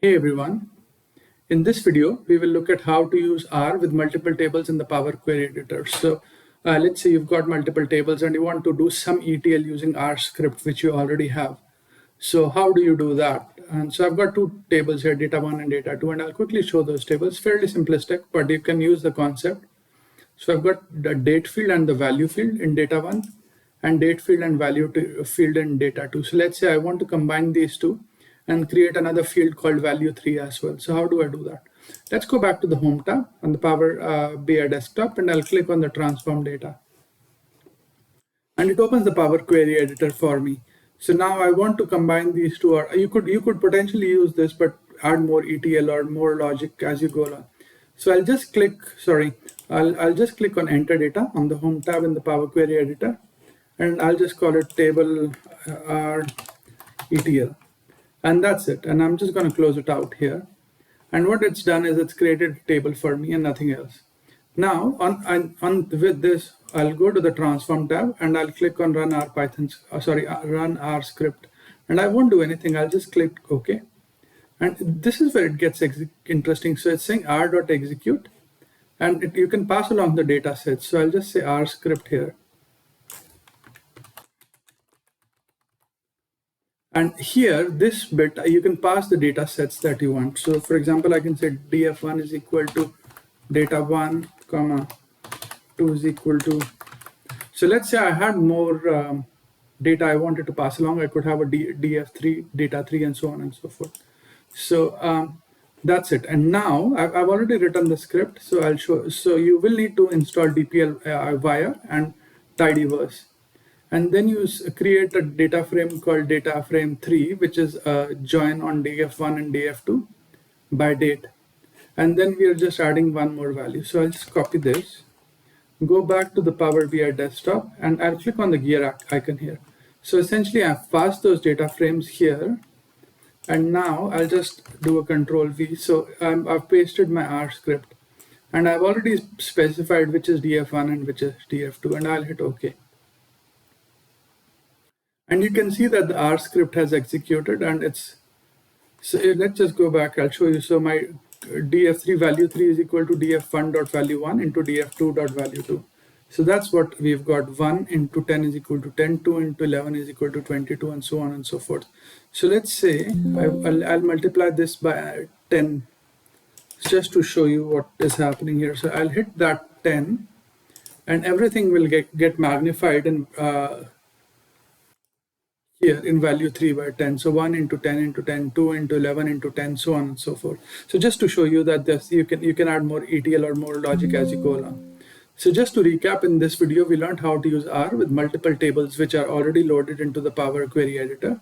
Hey everyone, in this video we will look at how to use R with multiple tables in the Power Query Editor. So let's say you've got multiple tables and you want to do some ETL using R script which you already have. So how do you do that? And so I've got two tables here, data 1 and data 2, and I'll quickly show those tables. Fairly simplistic, but you can use the concept. So I've got the date field and the value field in data 1 and date field and value field in data 2. So let's say I want to combine these two and create another field called value 3 as well. So how do I do that? Let's go back to the Home tab on the Power BI desktop, and I'll click on the transform data. And it opens the Power Query Editor for me. So now I want to combine these two, or you could potentially use this, but add more ETL or more logic as you go along. So I'll just click, I'll just click on Enter Data on the Home tab in the Power Query Editor, and I'll just call it table R ETL. And that's it. And I'm just going to close it out here. And what it's done is it's created a table for me and nothing else. Now, with this, I'll go to the Transform tab and I'll click on Run Run R script. And I won't do anything. I'll just click OK. And this is where it gets interesting. So it's saying R.execute, and you can pass along the data sets. So I'll just say R script here. And here, this bit, you can pass the data sets that you want. So for example, I can say df1 is equal to data1, comma 2 is equal to. So let's say I had more data I wanted to pass along. I could have a df3, data 3, and so on and so forth. So that's it. And now I've already written the script. So I'll show. So you will need to install DPL wire and tidyverse. And then you create a data frame called data frame 3, which is a join on df1 and df2 by date. And then we are just adding one more value. So I'll just copy this, go back to the Power BI desktop, and I'll click on the gear icon here. So essentially I've passed those data frames here. And now I'll just do a Control V. So I've pasted my R script, and I've already specified which is df1 and which is df2, and I'll hit OK. And you can see that the R script has executed, and it's, so let's just go back, I'll show you. So my df3 value 3 is equal to df1.value1 into df2.value2. So that's what we've got. 1 into 10 is equal to 10, 2 into 11 is equal to 22, and so on and so forth. So let's say I'll multiply this by 10 just to show you what is happening here. So I'll hit that 10, and everything will get magnified in here in value 3 by 10. So 1 into 10 into 10, 2 into 11 into 10, so on and so forth. So just to show you that this, you can add more ETL or more logic as you go along. So just to recap, in this video, we learned how to use R with multiple tables which are already loaded into the Power Query Editor,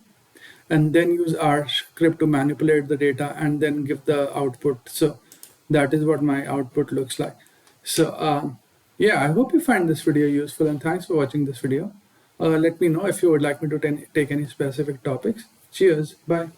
and then use R script to manipulate the data and then give the output. So that is what my output looks like. So yeah, I hope you find this video useful, and thanks for watching this video. Let me know if you would like me to take any specific topics. Cheers. Bye.